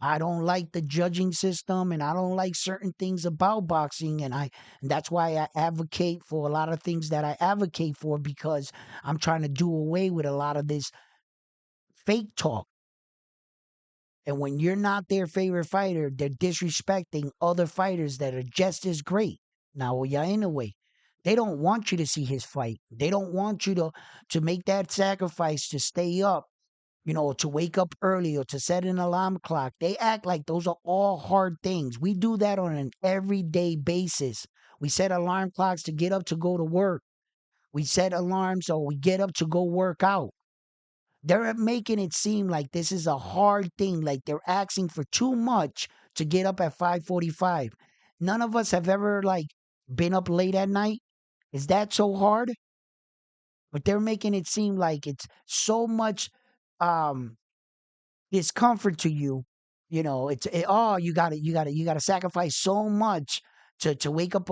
Speaker 1: I don't like the judging system and I don't like certain things about boxing and that's why I advocate for a lot of things that I advocate for because I'm trying to do away with a lot of this fake talk. And when you're not their favorite fighter, they're disrespecting other fighters that are just as great. Naoya Inoue. They don't want you to see his fight. They don't want you to make that sacrifice to stay up, to wake up early or to set an alarm clock. They act like those are all hard things. We do that on an everyday basis. We set alarm clocks to get up to go to work. We set alarms or we get up to go work out. They're making it seem like this is a hard thing, like they're asking for too much to get up at 5:45. None of us have ever like been up late at night. Is that so hard? But they're making it seem like it's so much um discomfort to you. Oh, you gotta sacrifice so much to wake up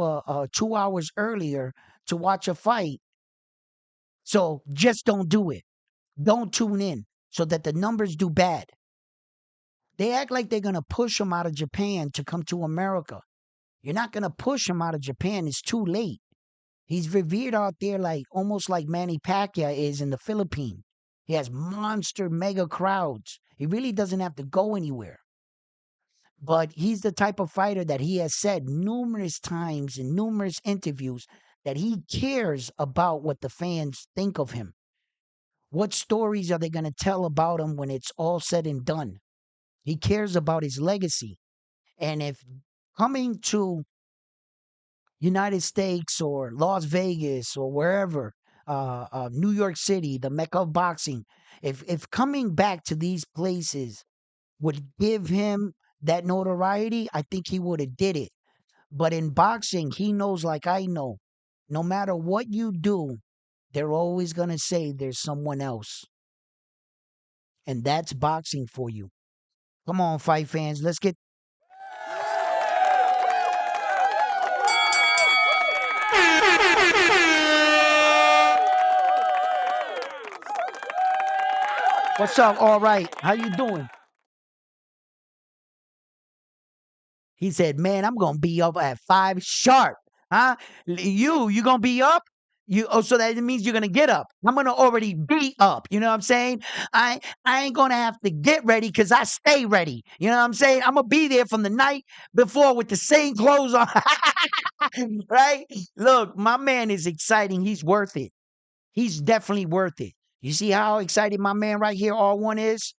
Speaker 1: 2 hours earlier to watch a fight. So just don't do it. Don't tune in so that the numbers do bad. They act like they're gonna push him out of Japan to come to America. You're not gonna push him out of Japan. It's too late. He's revered out there like almost like Manny Pacquiao is in the Philippines. He has monster mega crowds. He really doesn't have to go anywhere. But he's the type of fighter that he has said numerous times in numerous interviews that he cares about what the fans think of him. What stories are they going to tell about him when it's all said and done? He cares about his legacy. And if coming to United States or Las Vegas or wherever, New York City, the Mecca of boxing, if coming back to these places would give him that notoriety, I think he would have did it. But in boxing, he knows like I know, no matter what you do, they're always going to say there's someone else. And that's boxing for you. Come on, fight fans. Let's get. What's up? All right. How you doing? He said, "Man, I'm gonna be up at 5 sharp, huh? You gonna be up? So that means you're gonna get up. I'm gonna already be up. You know what I'm saying? I ain't gonna have to get ready because I stay ready. You know what I'm saying? I'm gonna be there from the night before with the same clothes on, right? Look, my man is exciting. He's worth it. He's definitely worth it. You see how excited my man right here, R1 is?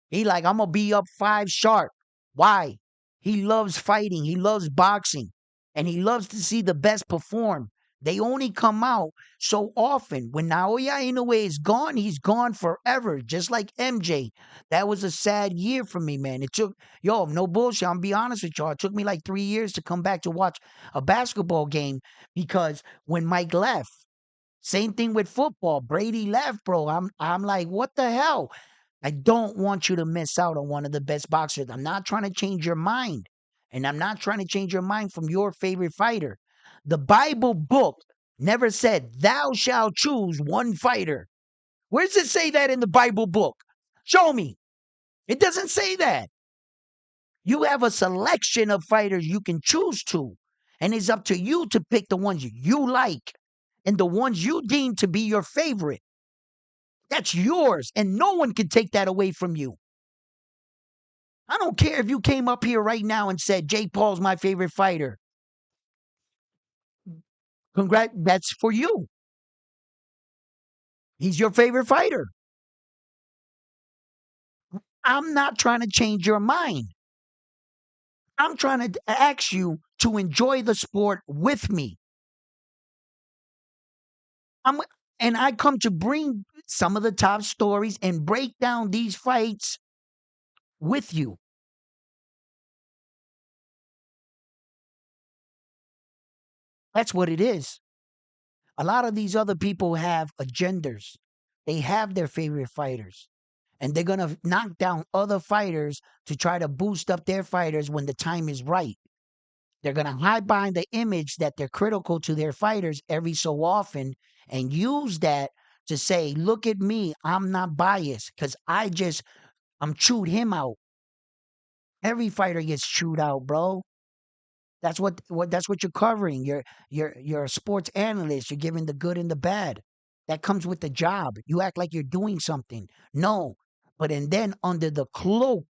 Speaker 1: He like, I'm gonna be up 5 sharp. Why? He loves fighting. He loves boxing. And he loves to see the best perform. They only come out so often. When Naoya Inoue is gone, he's gone forever. Just like MJ. That was a sad year for me, man. It took, no bullshit. I'm gonna be honest with y'all. It took me like 3 years to come back to watch a basketball game because when Mike left, same thing with football. Brady left, bro. I'm like, what the hell? I don't want you to miss out on one of the best boxers. I'm not trying to change your mind. And I'm not trying to change your mind from your favorite fighter. The Bible book never said, thou shalt choose one fighter. Where does it say that in the Bible book? Show me. It doesn't say that. You have a selection of fighters you can choose to. And it's up to you to pick the ones you like and the ones you deem to be your favorite. That's yours. And no one can take that away from you. I don't care if you came up here right now and said Jake Paul's my favorite fighter. That's for you. He's your favorite fighter. I'm not trying to change your mind. I'm trying to ask you to enjoy the sport with me. I'm and I come to bring some of the top stories and break down these fights with you. That's what it is. A lot of these other people have agendas. They have their favorite fighters. And they're going to knock down other fighters to try to boost up their fighters when the time is right. They're going to hide behind the image that they're critical to their fighters every so often and use that to say, look at me, I'm not biased because I'm chewed him out. Every fighter gets chewed out, bro. That's what you're covering. You're a sports analyst. You're giving the good and the bad. That comes with the job. You act like you're doing something. No. But and then under the cloak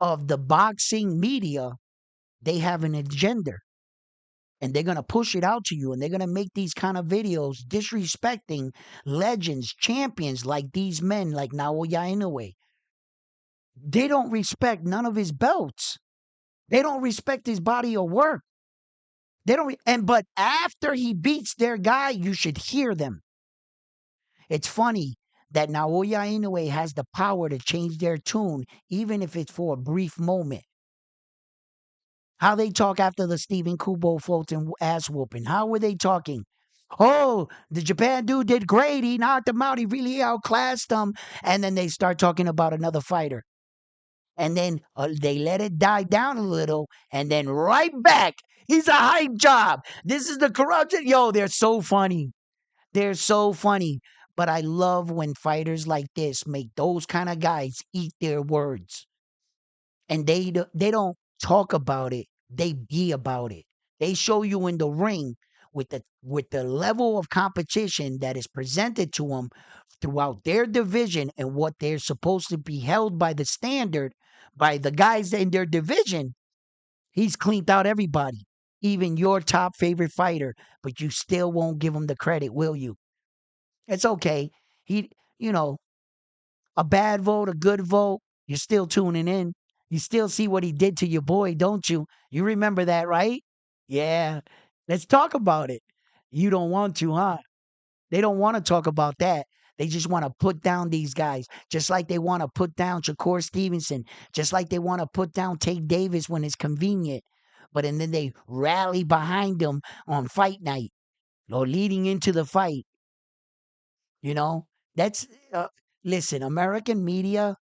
Speaker 1: of the boxing media, they have an agenda. And they're going to push it out to you, and they're going to make these kind of videos disrespecting legends, champions like these men, like Naoya Inoue. They don't respect none of his belts. They don't respect his body of work. They don't, but after he beats their guy, you should hear them. It's funny that Naoya Inoue has the power to change their tune, even if it's for a brief moment. How they talk after the Stephen Kubo Fulton ass whooping. How were they talking? Oh, the Japan dude did great. He knocked him out. He really outclassed him. And then they start talking about another fighter. And then they let it die down a little. And then right back, he's a hype job. This is the corruption. Yo, they're so funny. They're so funny. But I love when fighters like this make those kind of guys eat their words. And they don't talk about it. They be about it. They show you in the ring with the level of competition that is presented to them throughout their division and what they're supposed to be held by the standard by the guys in their division. He's cleaned out everybody, even your top favorite fighter, but you still won't give him the credit, will you? It's okay. He, you know, a bad vote, a good vote, you're still tuning in. You still see what he did to your boy, don't you? You remember that, right? Yeah. Let's talk about it. You don't want to, huh? They don't want to talk about that. They just want to put down these guys, just like they want to put down Shakur Stevenson, just like they want to put down Tate Davis when it's convenient. But and then they rally behind them on fight night or leading into the fight. You know, that's listen, American media,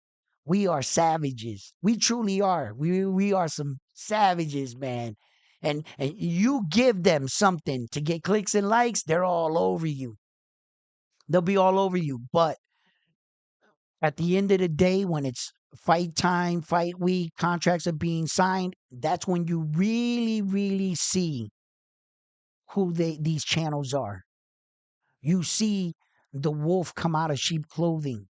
Speaker 1: we are savages. We truly are. We are some savages, man. And you give them something to get clicks and likes, they're all over you. They'll be all over you. But at the end of the day, when it's fight time, fight week, contracts are being signed, that's when you really, really see who these channels are. You see the wolf come out of sheep clothing.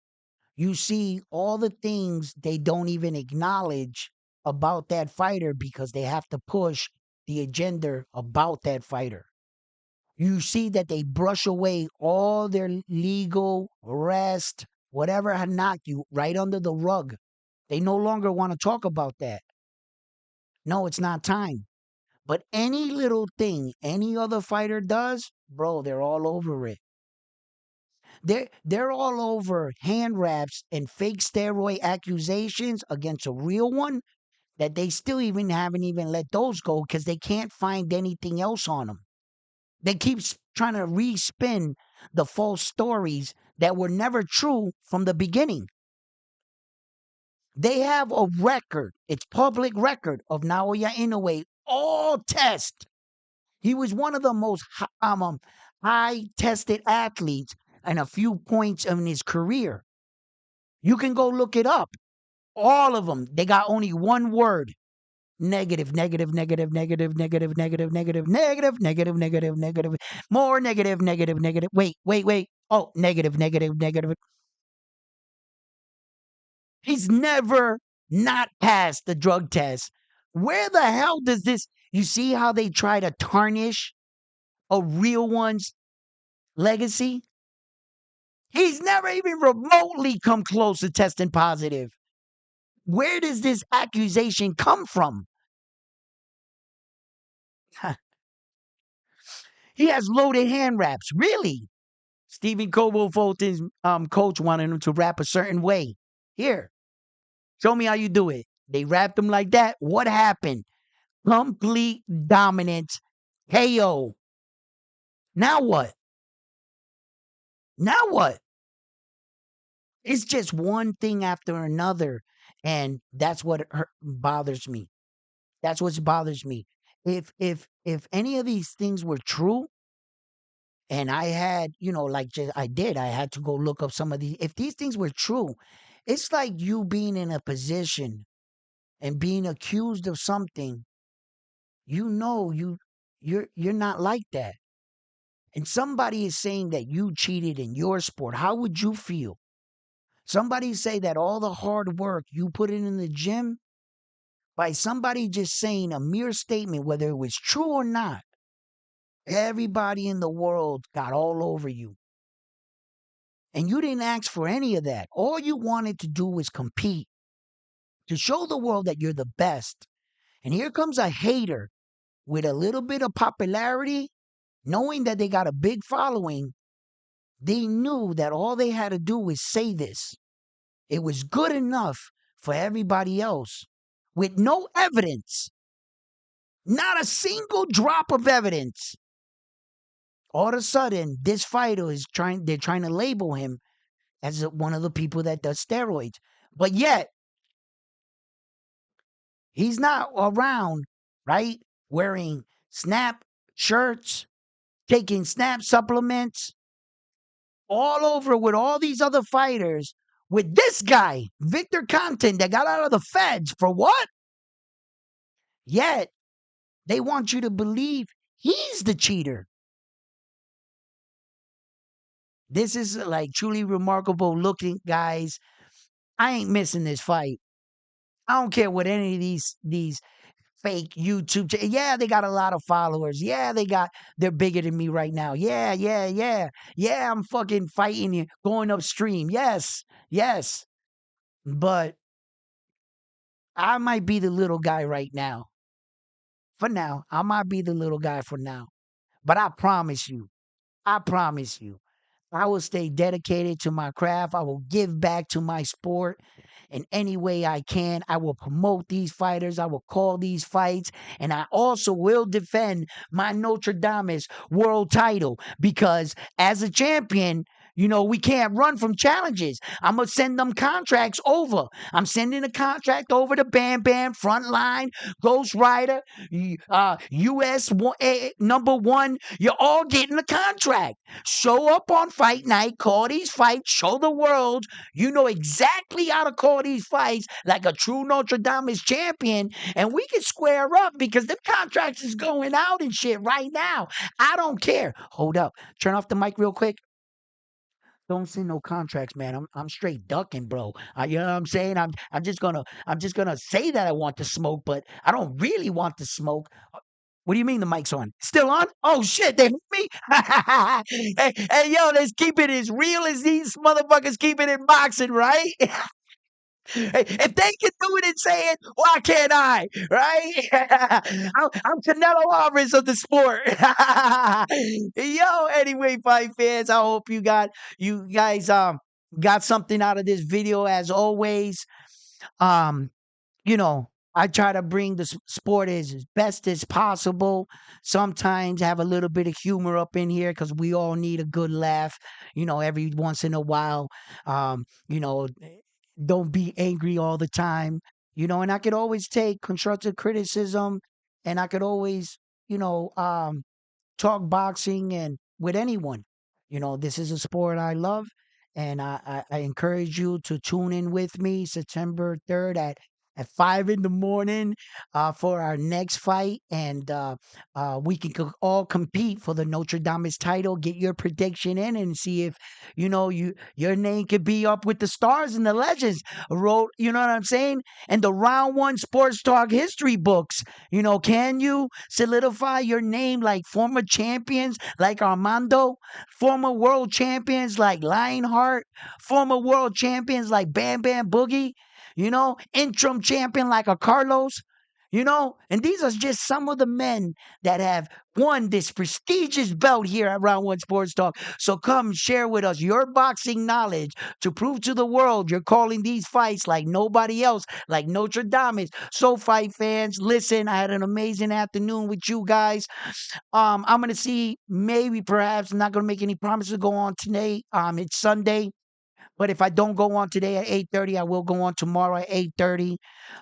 Speaker 1: You see all the things they don't even acknowledge about that fighter because they have to push the agenda about that fighter. You see that they brush away all their legal arrest, whatever had knocked you right under the rug. They no longer want to talk about that. No, it's not time. But any little thing any other fighter does, bro, they're all over it. They're all over hand wraps and fake steroid accusations against a real one that they still even haven't even let those go because they can't find anything else on them. They keep trying to respin the false stories that were never true from the beginning. They have a record, it's public record of Naoya Inoue, all test. He was one of the most high tested athletes and a few points in his career. You can go look it up. All of them, they got only one word. Negative, negative, negative, negative, negative, negative, negative, negative, negative, negative, negative, more negative, negative, negative. Wait, wait, wait. Oh, negative, negative, negative. He's never not passed the drug test. Where the hell does this? You see how they try to tarnish a real one's legacy? He's never even remotely come close to testing positive. Where does this accusation come from? He has loaded hand wraps. Really? Stephen Cobo Fulton's coach wanted him to rap a certain way. Here, show me how you do it. They wrapped him like that. What happened? Complete dominance. KO. Now what? Now what? It's just one thing after another. And that's what bothers me. That's what bothers me. If any of these things were true, and I had, like just I did, I had to go look up some of these. If these things were true, it's like you being in a position and being accused of something, you're not like that. And somebody is saying that you cheated in your sport. How would you feel? Somebody say that all the hard work you put in the gym by somebody just saying a mere statement, whether it was true or not. Everybody in the world got all over you. And you didn't ask for any of that. All you wanted to do was compete to show the world that you're the best. And here comes a hater with a little bit of popularity, knowing that they got a big following. They knew that all they had to do was say this. It was good enough for everybody else with no evidence, not a single drop of evidence. All of a sudden, this fighter they're trying to label him as one of the people that does steroids. But yet, he's not around, right? Wearing snap shirts, taking snap supplements, all over with all these other fighters, with this guy, Victor Content, that got out of the feds for what? Yet, they want you to believe he's the cheater. This is like truly remarkable looking, guys. I ain't missing this fight. I don't care what any of these fake YouTube. Yeah, they got a lot of followers. Yeah, they're bigger than me right now. Yeah, yeah, yeah. Yeah, I'm fucking fighting you, going upstream. Yes, yes. But I might be the little guy right now. For now, I might be the little guy for now. But I promise you, I will stay dedicated to my craft. I will give back to my sport in any way I can. I will promote these fighters. I will call these fights. And I also will defend my Notre Dame's world title because as a champion, we can't run from challenges. I'm going to send them contracts over. I'm sending a contract over to Bam Bam, Frontline, Ghost Rider, US number one. You're all getting a contract. Show up on fight night, call these fights, show the world you know exactly how to call these fights like a true Notre Dame champion, and we can square up because the contracts is going out and shit right now. I don't care. Hold up. Turn off the mic real quick. Don't send no contracts, man. I'm straight ducking, bro. You know what I'm saying? I'm just gonna say that I want to smoke, but I don't really want to smoke. What do you mean the mic's on? Still on? Oh shit, they hit me. Hey, yo, let's keep it as real as these motherfuckers keep it in boxing, right? Hey, if they can do it and say it, why can't I? Right? I'm Canelo Alvarez of the sport. Yo, anyway, fight fans, I hope you guys got something out of this video as always. Um, I try to bring the sport as best as possible. Sometimes have a little bit of humor up in here because we all need a good laugh, every once in a while. Um, you know, don't be angry all the time, and I could always take constructive criticism and I could always, talk boxing and with anyone. This is a sport I love, and I encourage you to tune in with me September 3rd at 5 in the morning for our next fight, and we can all compete for the Notre Dame's title. Get your prediction in and see if your name could be up with the stars and the legends. Wrote, you know what I'm saying? And the round one sports talk history books. Can you solidify your name like former champions like Armando, former world champions like Lionheart, former world champions like Bam Bam Boogie, interim champion like a Carlos? And these are just some of the men that have won this prestigious belt here at Round One Sports Talk. So come share with us your boxing knowledge to prove to the world you're calling these fights like nobody else, like Notre Dame. So, fight fans, listen, I had an amazing afternoon with you guys. I'm gonna see, maybe, perhaps, I'm not gonna make any promises to go on today. It's Sunday. But if I don't go on today at 8:30, I will go on tomorrow at 8:30.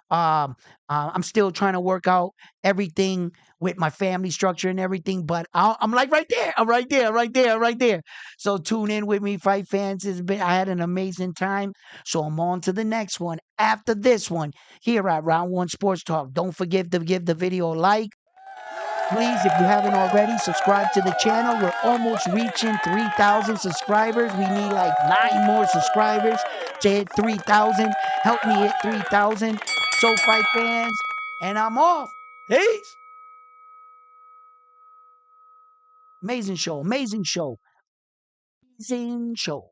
Speaker 1: I'm still trying to work out everything with my family structure and everything, but I'm like right there. I'm right there, right there, right there. So tune in with me, fight fans. I had an amazing time. So I'm on to the next one after this one here at Round One Sports Talk. Don't forget to give the video a like. Please, if you haven't already, subscribe to the channel. We're almost reaching 3,000 subscribers. We need like 9 more subscribers to hit 3,000. Help me hit 3,000. So, fight fans, and I'm off. Peace. Amazing show, amazing show, amazing show.